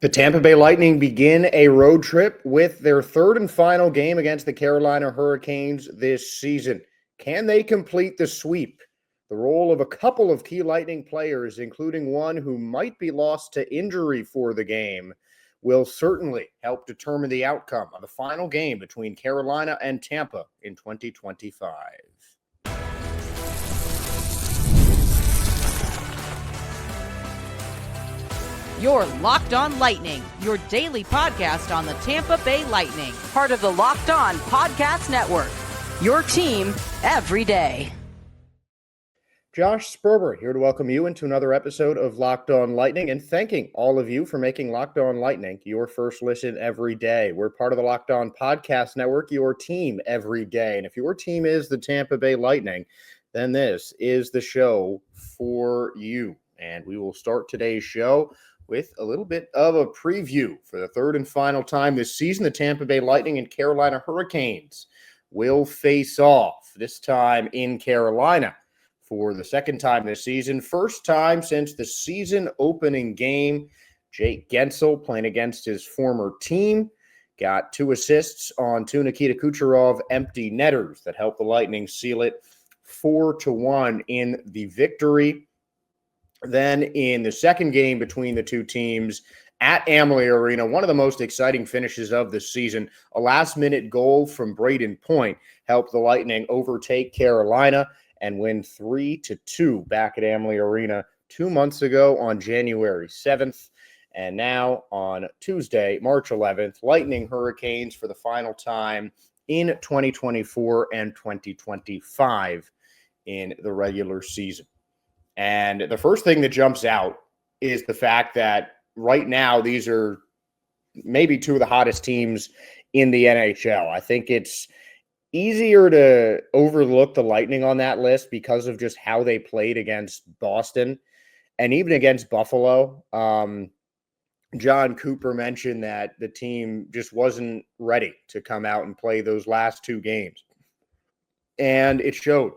The Tampa Bay Lightning begin a road trip with their third and final game against the Carolina Hurricanes this season. Can they complete the sweep? The role of a couple of key Lightning players, including one who might be lost to injury for the game, will certainly help determine the outcome of the final game between Carolina and Tampa in 2025. You're Locked On Lightning, your daily podcast on the Tampa Bay Lightning, part of the Locked On Podcast Network, your team every day. Josh Sperber here to welcome you into another episode of Locked On Lightning and thanking all of you for making Locked On Lightning your first listen every day. We're part of the Locked On Podcast Network, your team every day. And if your team is the Tampa Bay Lightning, then this is the show for you. And we will start today's show with a little bit of a preview for the third and final time this season. The Tampa Bay Lightning and Carolina Hurricanes will face off, this time in Carolina, for the second time this season. First time since the season opening game. Jake Guentzel playing against his former team. Got 2 assists on 2 Nikita Kucherov empty netters that helped the Lightning seal it 4-1 in the victory. Then in the second game between the two teams at Amalie Arena, one of the most exciting finishes of the season, a last-minute goal from Braden Point helped the Lightning overtake Carolina and win 3-2 back at Amalie Arena 2 months ago on January 7th. And now on Tuesday, March 11th, Lightning Hurricanes for the final time in 2024 and 2025 in the regular season. And the first thing that jumps out is the fact that right now these are maybe 2 of the hottest teams in the NHL. I think it's easier to overlook the Lightning on that list because of just how they played against Boston and even against Buffalo. John Cooper mentioned that the team just wasn't ready to come out and play those last 2 games. And it showed.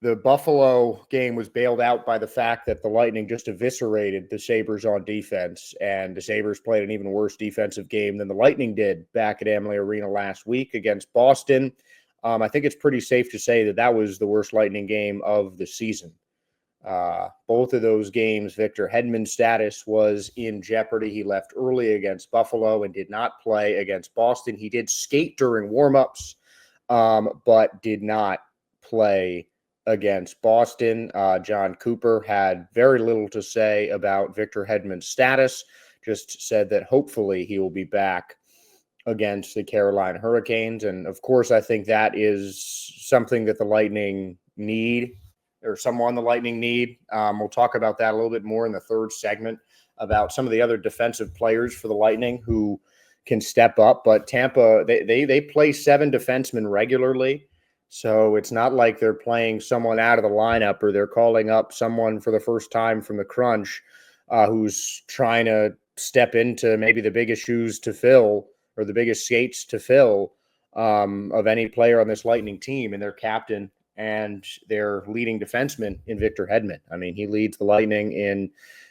The Buffalo game was bailed out by the fact that the Lightning just eviscerated the Sabres on defense, and the Sabres played an even worse defensive game than the Lightning did back at Amalie Arena last week against Boston. I think it's pretty safe to say that that was the worst Lightning game of the season. Both of those games, Victor Hedman's status was in jeopardy. He left early against Buffalo and did not play against Boston. He did skate during warmups, but did not play against Boston. John Cooper had very little to say about Victor Hedman's status, just said that hopefully he will be back against the Carolina Hurricanes. And of course, I think that is something that the Lightning need, or someone the Lightning need. We'll talk about that a little bit more in the third segment about some of the other defensive players for the Lightning who can step up. But Tampa, they play 7 defensemen regularly. So it's not like they're playing someone out of the lineup or they're calling up someone for the first time from the crunch who's trying to step into maybe the biggest shoes to fill or the biggest skates to fill of any player on this Lightning team, and their captain and their leading defenseman in Victor Hedman. I mean, he leads the Lightning in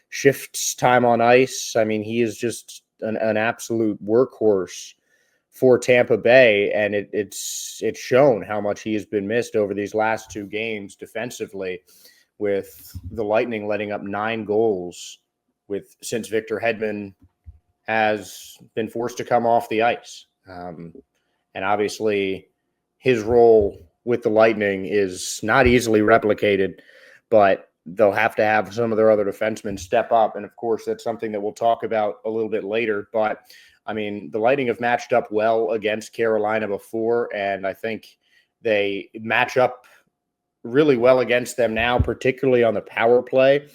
shifts, time on ice. I mean, he is just an absolute workhorse for Tampa Bay, and it's shown how much he has been missed over these last 2 games defensively, with the Lightning letting up 9 goals since Victor Hedman has been forced to come off the ice. And obviously his role with the Lightning is not easily replicated, but they'll have to have some of their other defensemen step up. And of course, that's something that we'll talk about a little bit later. But I mean, the Lightning have matched up well against Carolina before, and I think they match up really well against them now, particularly on the power play.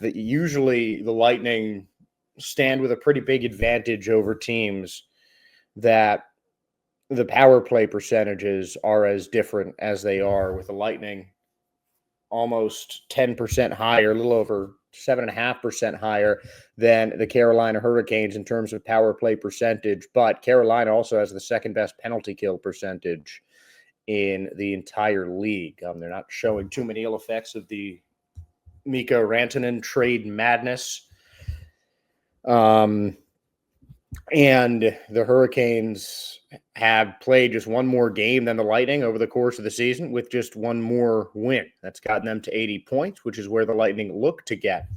Usually the Lightning stand with a pretty big advantage over teams that the power play percentages are as different as they are, with the Lightning almost 10% higher, a little over 7.5% higher than the Carolina Hurricanes in terms of power play percentage. But Carolina also has the second best penalty kill percentage in the entire league. They're not showing too many ill effects of the Mikko Rantanen trade madness. And the Hurricanes have played just one more game than the Lightning over the course of the season, with just one more win. That's gotten them to 80 points, which is where the Lightning look to get,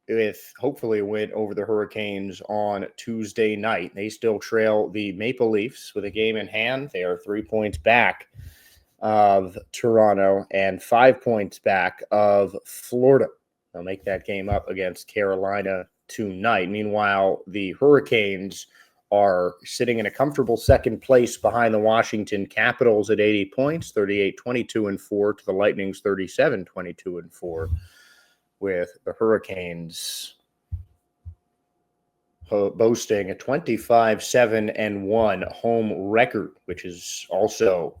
with hopefully a win over the Hurricanes on Tuesday night. They still trail the Maple Leafs with a game in hand. They are 3 points back of Toronto and 5 points back of Florida. They'll make that game up against Carolina tonight. Meanwhile, the Hurricanes are sitting in a comfortable second place behind the Washington Capitals at 80 points, 38-22-4 to the Lightning's 37-22-4, with the Hurricanes boasting a 25-7-1 home record, which is also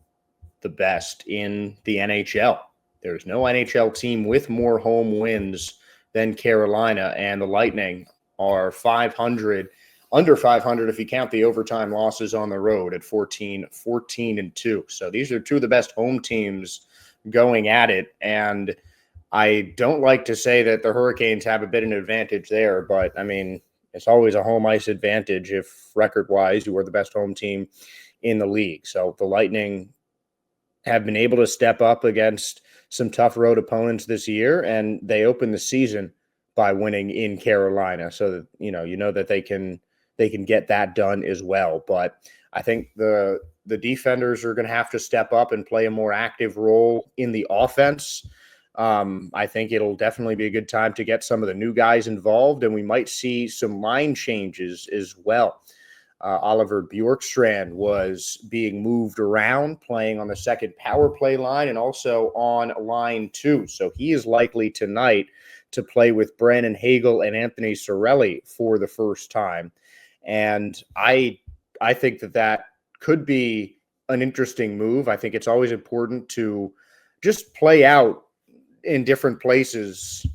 the best in the NHL. There's no NHL team with more home wins than Carolina, and the Lightning are 500, under 500 if you count the overtime losses on the road at 14-2. So these are two of the best home teams going at it, and I don't like to say that the Hurricanes have a bit of an advantage there, but I mean, it's always a home ice advantage if record-wise you are the best home team in the league. So the Lightning have been able to step up against some tough road opponents this year, and they open the season by winning in Carolina. So that, you know that they can get that done as well. But I think the defenders are going to have to step up and play a more active role in the offense. I think it'll definitely be a good time to get some of the new guys involved, and we might see some line changes as well. Oliver Bjorkstrand was being moved around, playing on the second power play line and also on line 2. So he is likely tonight to play with Brandon Hagel and Anthony Cirelli for the first time. And I think that could be an interesting move. I think it's always important to just play out in different places,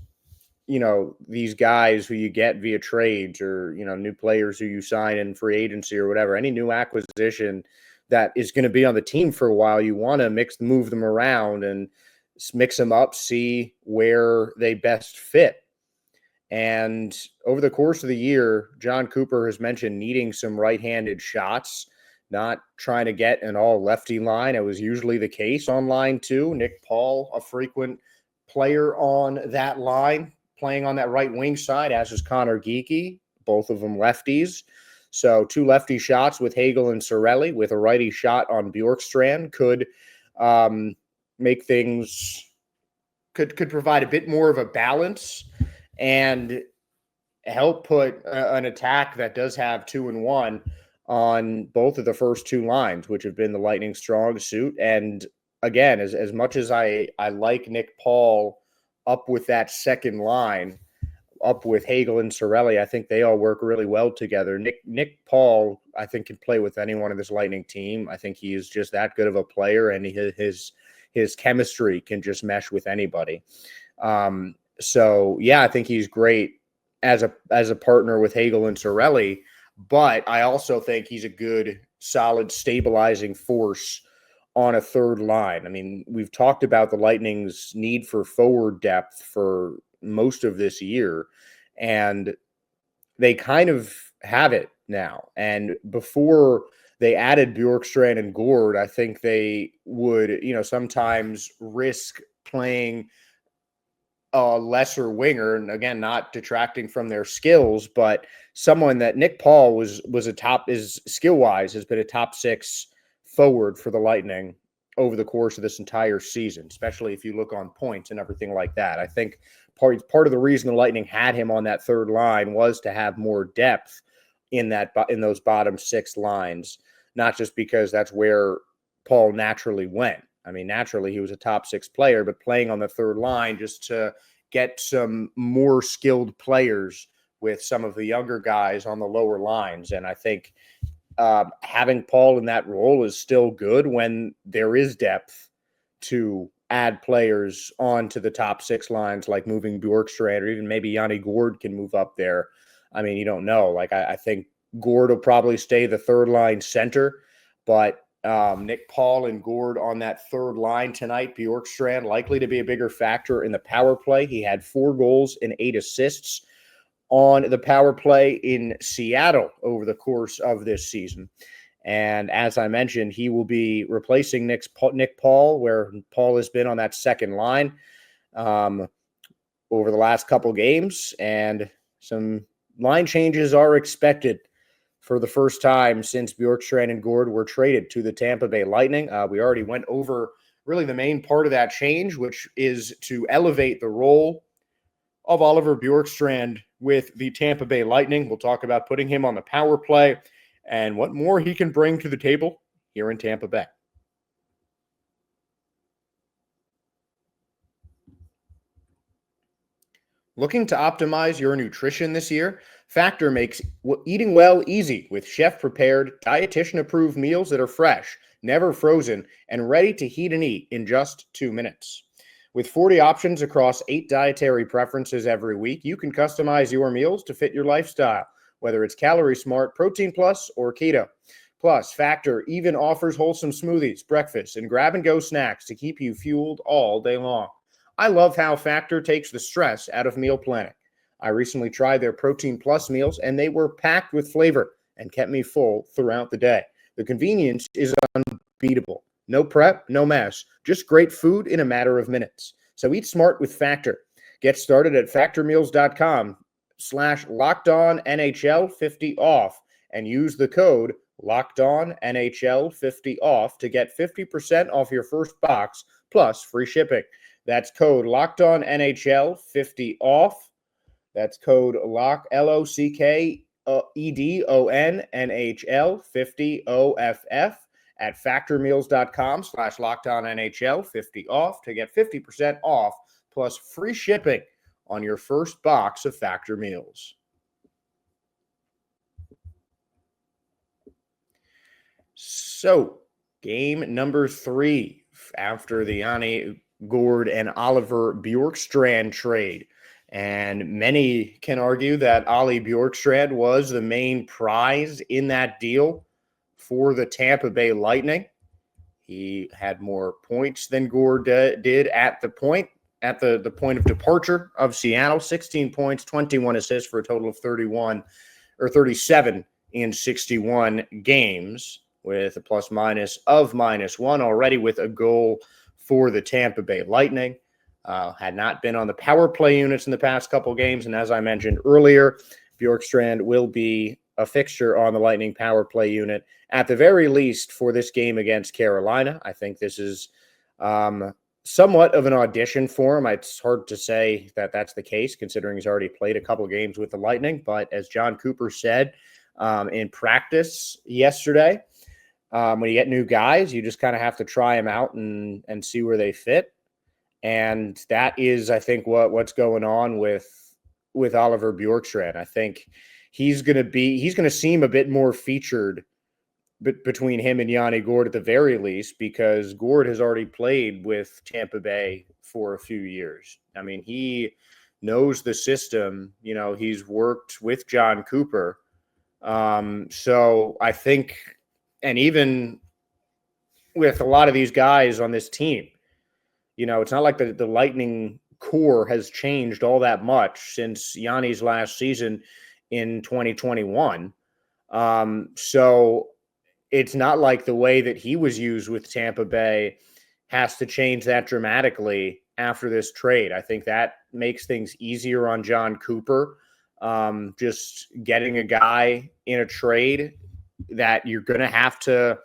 these guys who you get via trades or, new players who you sign in free agency or whatever, any new acquisition that is going to be on the team for a while, you want to move them around and mix them up, see where they best fit. And over the course of the year, John Cooper has mentioned needing some right-handed shots, not trying to get an all lefty line. It was usually the case on line 2. Nick Paul, a frequent player on that line, playing on that right wing side, as is Connor Geekie, both of them lefties. So 2 lefty shots with Hagel and Cirelli, with a righty shot on Bjorkstrand, could make things, could provide a bit more of a balance and help put an attack that does have 2 and 1 on both of the first 2 lines, which have been the Lightning's strong suit. And again, as much as I like Nick Paul up with that second line, up with Hagel and Cirelli, I think they all work really well together. Nick Paul, I think, can play with anyone in this Lightning team. I think he is just that good of a player, and his chemistry can just mesh with anybody. So yeah, I think he's great as a partner with Hagel and Cirelli, but I also think he's a good, solid, stabilizing force on a third line. I mean, we've talked about the Lightning's need for forward depth for most of this year, and they kind of have it now. And before they added Bjorkstrand and Gord, I think they would, sometimes risk playing a lesser winger, and again, not detracting from their skills, but someone that Nick Paul was a top, is skill-wise, has been a top 6 forward for the Lightning over the course of this entire season, especially if you look on points and everything like that. I think part of the reason the Lightning had him on that third line was to have more depth in those bottom 6 lines, not just because that's where Paul naturally went. I mean, naturally he was a top 6 player, but playing on the third line just to get some more skilled players with some of the younger guys on the lower lines. And I think having Paul in that role is still good when there is depth to add players onto the top 6 lines, like moving Bjorkstrand, or even maybe Yanni Gord can move up there. I mean, you don't know. Like, I think Gord will probably stay the third line center, but Nick Paul and Gord on that third line tonight. Bjorkstrand likely to be a bigger factor in the power play. He had 4 goals and 8 assists on the power play in Seattle over the course of this season. And as I mentioned, he will be replacing Nick Paul, where Paul has been on that second line over the last couple games. And some line changes are expected for the first time since Bjorkstrand and Gourde were traded to the Tampa Bay Lightning. We already went over really the main part of that change, which is to elevate the role of Oliver Bjorkstrand with the Tampa Bay Lightning. We'll talk about putting him on the power play and what more he can bring to the table here in Tampa Bay. Looking to optimize your nutrition this year? Factor makes eating well easy with chef-prepared, dietitian-approved meals that are fresh, never frozen, and ready to heat and eat in just 2 minutes. With 40 options across 8 dietary preferences every week, you can customize your meals to fit your lifestyle, whether it's Calorie Smart, Protein Plus, or Keto. Plus, Factor even offers wholesome smoothies, breakfast, and grab-and-go snacks to keep you fueled all day long. I love how Factor takes the stress out of meal planning. I recently tried their Protein Plus meals, and they were packed with flavor and kept me full throughout the day. The convenience is unbeatable. No prep, no mess, just great food in a matter of minutes. So eat smart with Factor. Get started at factormeals.com/LockedOnNHL50 off and use the code LockedOnNHL50 off to get 50% off your first box plus free shipping. That's code LockedOnNHL50 off. That's code LockedOnNHL50 OFF at factormeals.com/LockedOnNHL50 off to get 50% off plus free shipping on your first box of Factor meals. So, game number 3 after the Yanni Gourde and Oliver Bjorkstrand trade. And many can argue that Ollie Bjorkstrand was the main prize in that deal for the Tampa Bay Lightning. He had more points than Gourde did at the point of departure of Seattle. 16 points, 21 assists for a total of 37 in 61 games, with a plus minus of -1 already, with a goal for the Tampa Bay Lightning. Had not been on the power play units in the past couple games, and as I mentioned earlier, Bjorkstrand will be a fixture on the Lightning power play unit at the very least for this game against Carolina. I think this is somewhat of an audition for him. It's hard to say that that's the case considering he's already played a couple games with the Lightning, but as John Cooper said in practice yesterday, when you get new guys, you just kind of have to try them out and see where they fit. And that is, I think, what's going on with Oliver Bjorkstrand. I think he's going to seem a bit more featured between him and Yanni Gourde at the very least, because Gourde has already played with Tampa Bay for a few years. I mean, he knows the system. You know, he's worked with John Cooper. So I think, and even with a lot of these guys on this team, you know, it's not like the Lightning core has changed all that much since Yanni's last season in 2021. So it's not like the way that he was used with Tampa Bay has to change that dramatically after this trade. I think that makes things easier on John Cooper. Just getting a guy in a trade that you're going to have to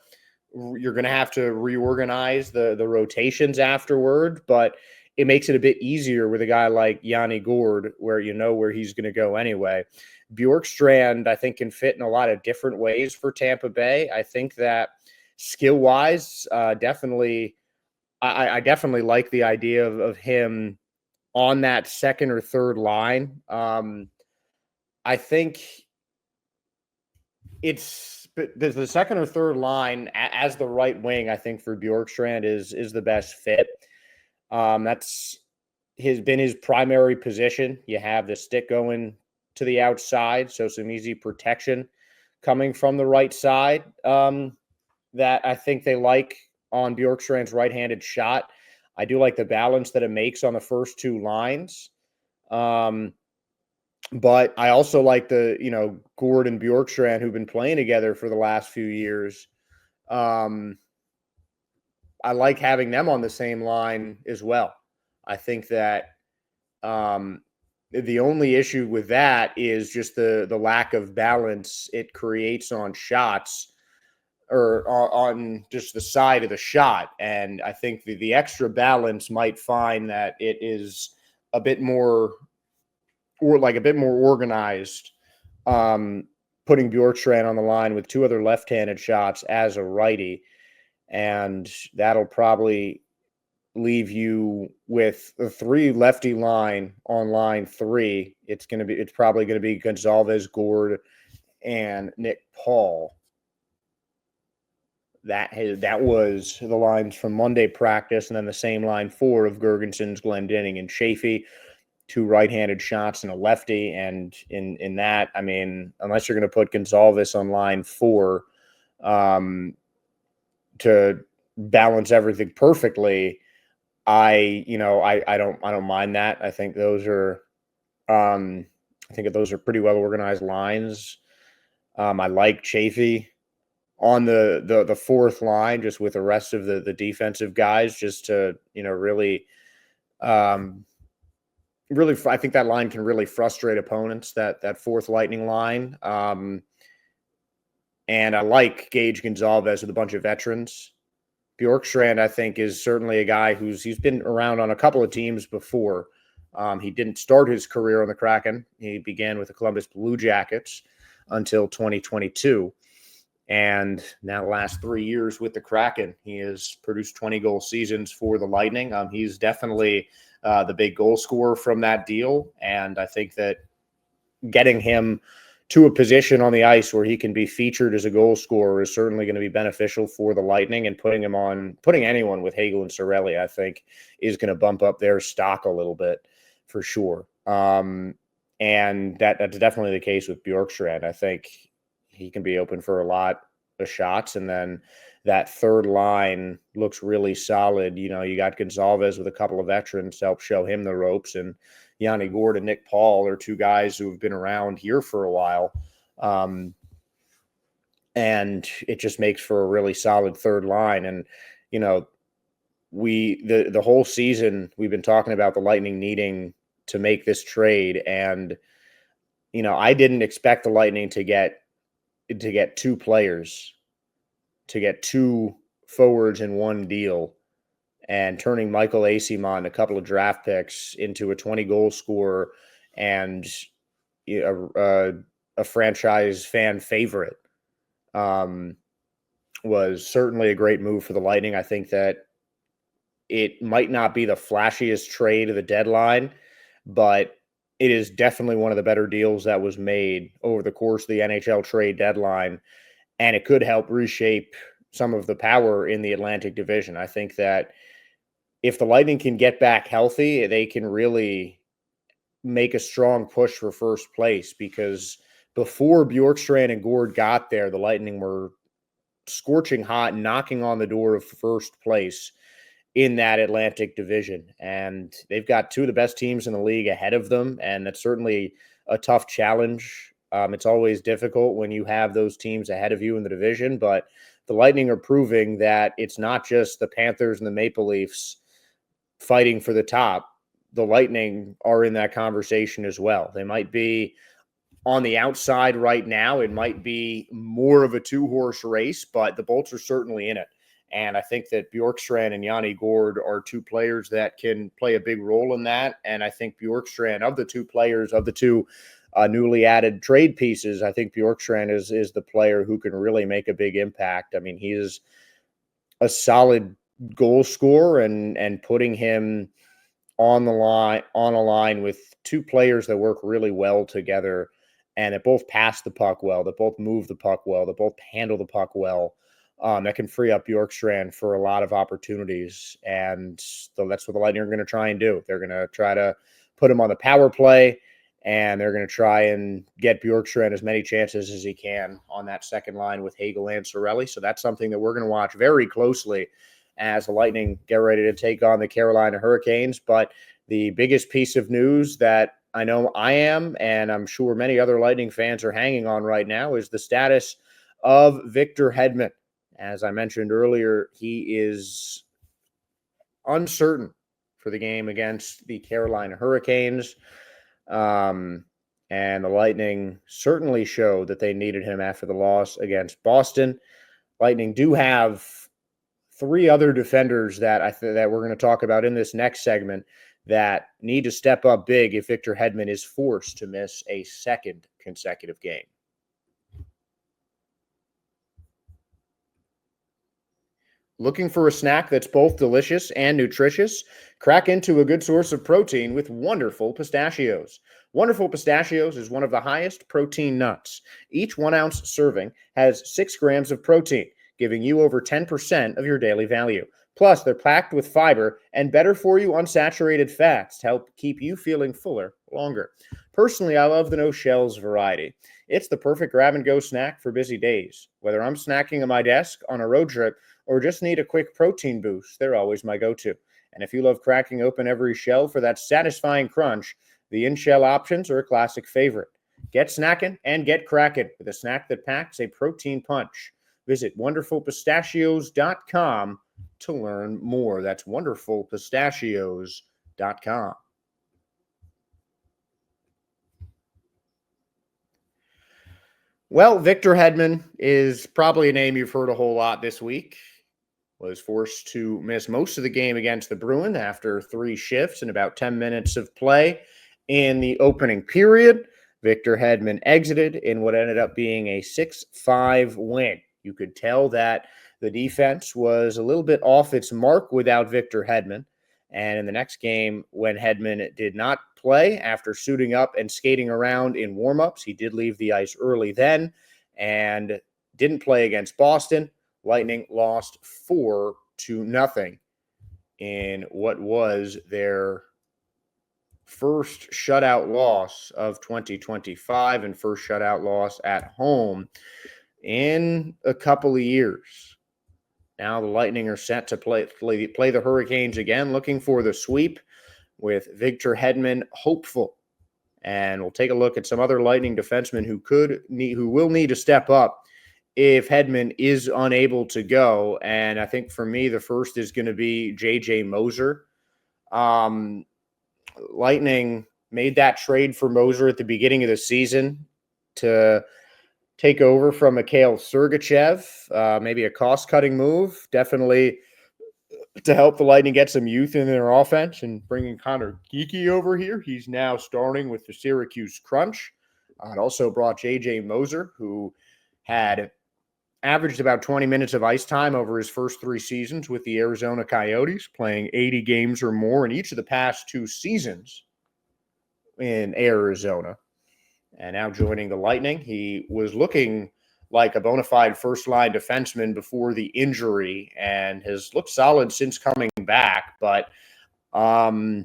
reorganize the rotations afterward, but it makes it a bit easier with a guy like Yanni Gourde, where you know where he's going to go anyway. Bjorkstrand, I think, can fit in a lot of different ways for Tampa Bay. I think that skill-wise, definitely, I definitely like the idea of him on that second or third line. I think it's the second or third line as the right wing, I think, for Bjorkstrand is the best fit. That's been his primary position. You have the stick going to the outside, so some easy protection coming from the right side that I think they like on Bjorkstrand's right-handed shot. I do like the balance that it makes on the first two lines. But I also like Gord and Bjorkstrand, who've been playing together for the last few years. I like having them on the same line as well. I think that the only issue with that is just the lack of balance it creates on shots or on just the side of the shot. And I think the extra balance might find that it is a bit more organized. Putting Bjorkstrand on the line with two other left-handed shots as a righty, and that'll probably leave you with a three lefty line on line three. It's probably going to be Gonzalez, Gord, and Nick Paul. That was the lines from Monday practice, and then the same line four of Girgensons, Glendening, and Chafee. Two right-handed shots and a lefty, and in that, I mean, unless you're going to put Gonzalez on line four to balance everything perfectly, I don't mind that. I think those are pretty well organized lines. I like Chafee on the fourth line, just with the rest of the defensive guys, just to really. I think that line can really frustrate opponents, that fourth Lightning line. And I like Gage Gonzalez with a bunch of veterans. Bjorkstrand, I think, is certainly a guy he's been around on a couple of teams before. He didn't start his career on the Kraken. He began with the Columbus Blue Jackets until 2022. And now the last 3 years with the Kraken, he has produced 20-goal seasons for the Lightning. He's definitely the big goal scorer from that deal. And I think that getting him to a position on the ice where he can be featured as a goal scorer is certainly going to be beneficial for the Lightning, and putting anyone with Hagel and Cirelli, I think, is going to bump up their stock a little bit for sure. And that's definitely the case with Bjorkstrand. I think he can be open for a lot of shots. And then that third line looks really solid. You got Gonzalez with a couple of veterans to help show him the ropes, and Yanni Gord and Nick Paul are two guys who have been around here for a while. And it just makes for a really solid third line. And, the whole season we've been talking about the Lightning needing to make this trade. And, I didn't expect the Lightning to get two players, to get two forwards in one deal, and turning Michael Eyssimont, a couple of draft picks, into a 20-goal scorer and a franchise fan favorite was certainly a great move for the Lightning. I think that it might not be the flashiest trade of the deadline, but it is definitely one of the better deals that was made over the course of the NHL trade deadline, and it could help reshape some of the power in the Atlantic Division. I think that if the Lightning can get back healthy, they can really make a strong push for first place, because before Bjorkstrand and Gord got there, the Lightning were scorching hot, knocking on the door of first place in that Atlantic Division. And they've got two of the best teams in the league ahead of them, and that's certainly a tough challenge. It's always difficult when you have those teams ahead of you in the division, but the Lightning are proving that it's not just the Panthers and the Maple Leafs fighting for the top. The Lightning are in that conversation as well. They might be on the outside right now. It might be more of a two-horse race, but the Bolts are certainly in it. And I think that Bjorkstrand and Yanni Gord are two players that can play a big role in that. And I think Bjorkstrand, of the two newly added trade pieces, I think Bjorkstrand is the player who can really make a big impact. I mean, he is a solid goal scorer, and putting him on a line with two players that work really well together, and that both pass the puck well, that both move the puck well, that both handle the puck well, that can free up Bjorkstrand for a lot of opportunities. And so that's what the Lightning are going to try and do. They're going to try to put him on the power play, and they're going to try and get Bjorkstrand as many chances as he can on that second line with Hagel and Cirelli. So that's something that we're going to watch very closely as the Lightning get ready to take on the Carolina Hurricanes. But the biggest piece of news that I know I am, and I'm sure many other Lightning fans are hanging on right now, is the status of Victor Hedman. As I mentioned earlier, he is uncertain for the game against the Carolina Hurricanes. And the Lightning certainly showed that they needed him after the loss against Boston. Lightning do have three other defenders that that we're going to talk about in this next segment that need to step up big if Victor Hedman is forced to miss a second consecutive game. Looking for a snack that's both delicious and nutritious? Crack into a good source of protein with Wonderful Pistachios. Wonderful Pistachios is one of the highest protein nuts. Each 1 ounce serving has 6 grams of protein, giving you over 10% of your daily value. Plus, they're packed with fiber and better for you unsaturated fats to help keep you feeling fuller longer. Personally, I love the no shells variety. It's the perfect grab and go snack for busy days. Whether I'm snacking at my desk, on a road trip, or just need a quick protein boost, they're always my go-to. And if you love cracking open every shell for that satisfying crunch, the in-shell options are a classic favorite. Get snackin' and get crackin' with a snack that packs a protein punch. Visit wonderfulpistachios.com to learn more. That's wonderfulpistachios.com. Well, Victor Hedman is probably a name you've heard a whole lot this week. Was forced to miss most of the game against the Bruins after 3 shifts and about 10 minutes of play in the opening period. Victor Hedman exited in what ended up being a 6-5 win. You could tell that the defense was a little bit off its mark without Victor Hedman. And in the next game, when Hedman did not play after suiting up and skating around in warmups, he did leave the ice early then and didn't play against Boston. Lightning lost 4-0 in what was their first shutout loss of 2025 and first shutout loss at home in a couple of years. Now the Lightning are set to play the Hurricanes again, looking for the sweep with Victor Hedman hopeful. And we'll take a look at some other Lightning defensemen who will need to step up if Hedman is unable to go. And I think for me, the first is going to be J.J. Moser. Lightning made that trade for Moser at the beginning of the season to take over from Mikhail Sergachev. Maybe a cost-cutting move, definitely to help the Lightning get some youth in their offense, and bringing Connor Geekie over here. He's now starting with the Syracuse Crunch. It also brought J.J. Moser, who had averaged about 20 minutes of ice time over his first 3 seasons with the Arizona Coyotes, playing 80 games or more in each of the past 2 seasons in Arizona. And now joining the Lightning, he was looking like a bona fide first-line defenseman before the injury and has looked solid since coming back. But I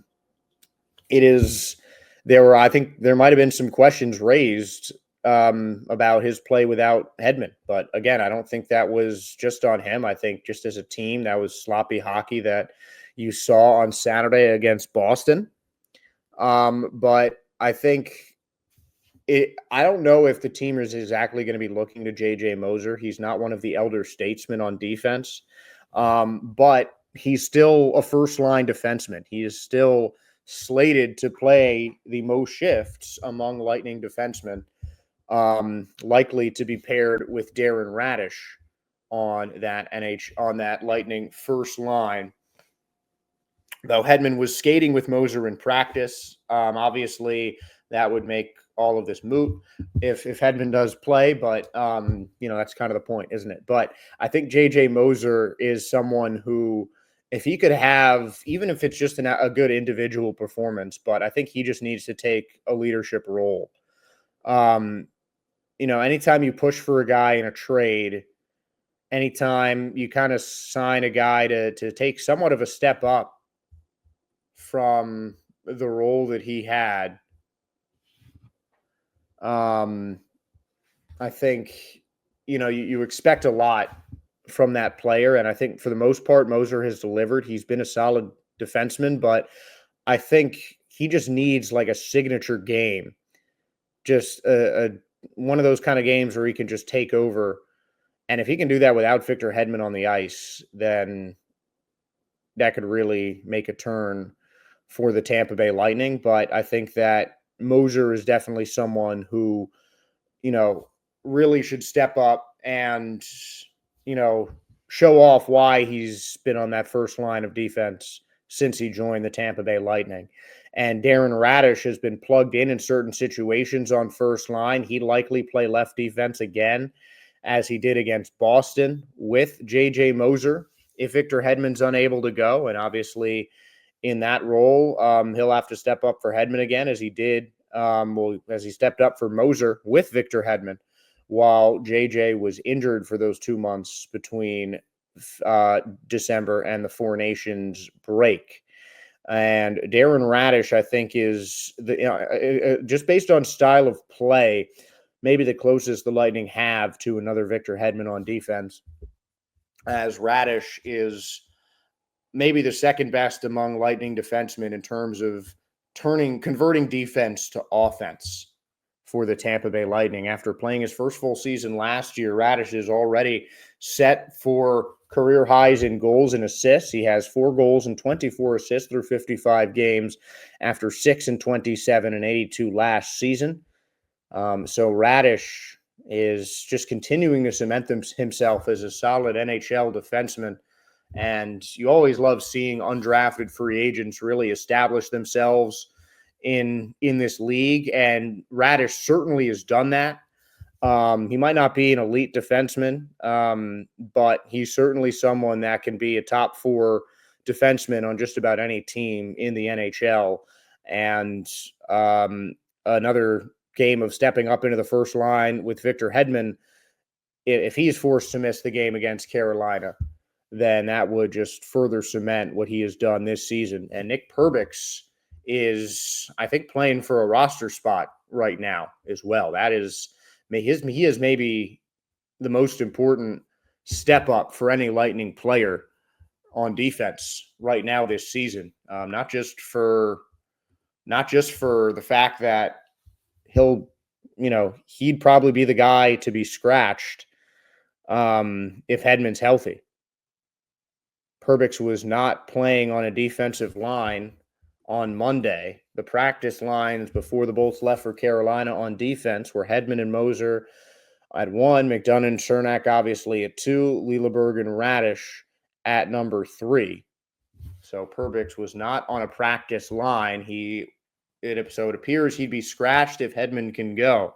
think there might have been some questions raised about his play without Hedman. But again, I don't think that was just on him. I think just as a team, that was sloppy hockey that you saw on Saturday against Boston. But I think I don't know if the team is exactly going to be looking to J.J. Moser. He's not one of the elder statesmen on defense, but he's still a first-line defenseman. He is still slated to play the most shifts among Lightning defensemen, likely to be paired with Darren Radish on that Lightning first line. Though Hedman was skating with Moser in practice, obviously that would make all of this moot if Hedman does play, but that's kind of the point, isn't it? But I think J.J. Moser is someone who, if he could have, even if it's just a good individual performance, but I think he just needs to take a leadership role. Anytime you push for a guy in a trade, anytime you kind of sign a guy to take somewhat of a step up from the role that he had, I think, you expect a lot from that player. And I think for the most part, Moser has delivered. He's been a solid defenseman, but I think he just needs like a signature game, just one of those kind of games where he can just take over. And if he can do that without Victor Hedman on the ice, then that could really make a turn for the Tampa Bay Lightning. But I think that Moser is definitely someone who, really should step up and, show off why he's been on that first line of defense since he joined the Tampa Bay Lightning. And Darren Radish has been plugged in certain situations on first line. He'd likely play left defense again, as he did against Boston with J.J. Moser if Victor Hedman's unable to go. And obviously in that role, he'll have to step up for Hedman again, as he did, as he stepped up for Moser with Victor Hedman while JJ was injured for those 2 months between December and the Four Nations break. And Darren Radish, I think, is just based on style of play, maybe the closest the Lightning have to another Victor Hedman on defense, as Radish is maybe the second best among Lightning defensemen in terms of converting defense to offense for the Tampa Bay Lightning. After playing his first full season last year, Radish is already set for career highs in goals and assists. He has 4 goals and 24 assists through 55 games after 6 and 27 and 82 last season. So Radish is just continuing to cement himself as a solid NHL defenseman. And you always love seeing undrafted free agents really establish themselves in this league. And Radish certainly has done that. He might not be an elite defenseman, but he's certainly someone that can be a top 4 defenseman on just about any team in the NHL. And another game of stepping up into the first line with Victor Hedman, if he's forced to miss the game against Carolina, then that would just further cement what he has done this season. And Nick Perbix is, I think, playing for a roster spot right now as well. That is, he is maybe the most important step up for any Lightning player on defense right now this season. Not just for the fact that he'd probably be the guy to be scratched if Hedman's healthy. Perbix was not playing on a defensive line on Monday. The practice lines before the Bolts left for Carolina on defense were Hedman and Moser at 1, McDonough and Cernak obviously at 2, Lilleberg and Radish at number 3. So Perbix was not on a practice line. So it appears he'd be scratched if Hedman can go.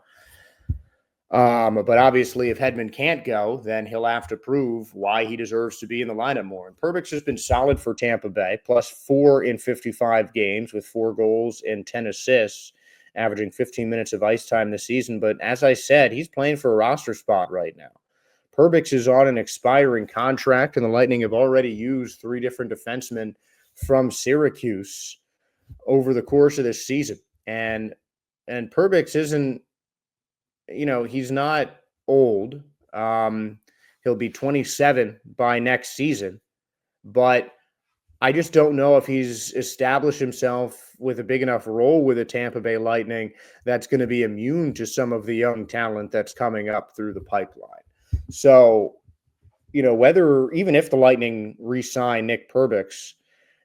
But obviously, if Hedman can't go, then he'll have to prove why he deserves to be in the lineup more. And Perbix has been solid for Tampa Bay, +4 in 55 games with 4 goals and 10 assists, averaging 15 minutes of ice time this season. But as I said, he's playing for a roster spot right now. Perbix is on an expiring contract, and the Lightning have already used 3 different defensemen from Syracuse over the course of this season. And Perbix isn't, he's not old. He'll be 27 by next season, but I just don't know if he's established himself with a big enough role with the Tampa Bay Lightning that's going to be immune to some of the young talent that's coming up through the pipeline. So, even if the Lightning re-sign Nick Perbix,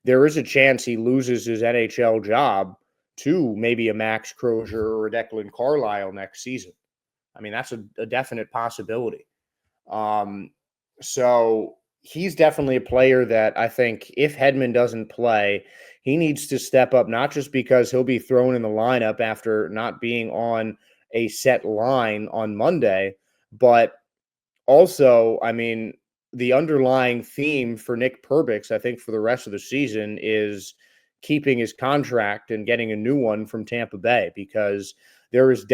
there is a chance he loses his NHL job to maybe a Max Crozier or a Declan Carlisle next season. I mean, that's a definite possibility. So he's definitely a player that I think if Hedman doesn't play, he needs to step up, not just because he'll be thrown in the lineup after not being on a set line on Monday, but also, I mean, the underlying theme for Nick Perbix, I think, for the rest of the season is keeping his contract and getting a new one from Tampa Bay, because there's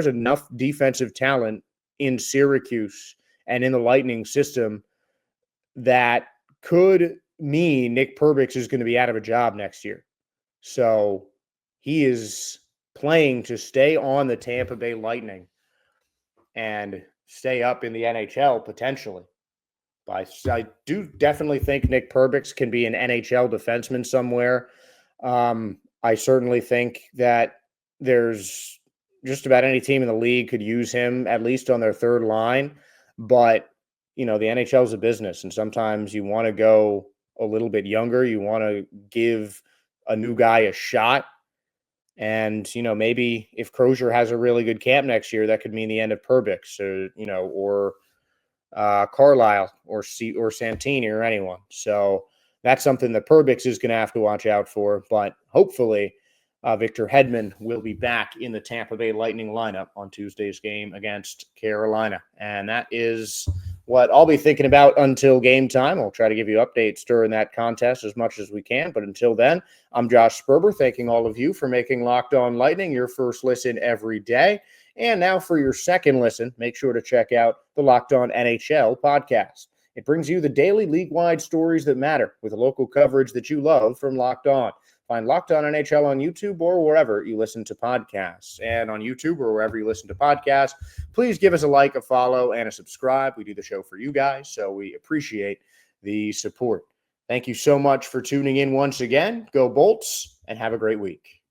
enough defensive talent in Syracuse and in the Lightning system that could mean Nick Perbix is going to be out of a job next year. So he is playing to stay on the Tampa Bay Lightning and stay up in the NHL potentially. But I do definitely think Nick Perbix can be an NHL defenseman somewhere. I certainly think that there's just about any team in the league could use him at least on their third line. But, the NHL is a business, and sometimes you want to go a little bit younger. You want to give a new guy a shot. And, maybe if Crozier has a really good camp next year, that could mean the end of Perbix or Carlisle or Santini or anyone. So that's something that Perbix is going to have to watch out for. But hopefully, Victor Hedman will be back in the Tampa Bay Lightning lineup on Tuesday's game against Carolina. And that is what I'll be thinking about until game time. I'll try to give you updates during that contest as much as we can. But until then, I'm Josh Sperber, thanking all of you for making Locked On Lightning your first listen every day. And now for your second listen, make sure to check out the Locked On NHL podcast. It brings you the daily league-wide stories that matter with the local coverage that you love from Locked On. Find Locked On NHL on YouTube or wherever you listen to podcasts. And on YouTube or wherever you listen to podcasts, please give us a like, a follow, and a subscribe. We do the show for you guys, so we appreciate the support. Thank you so much for tuning in once again. Go Bolts, and have a great week.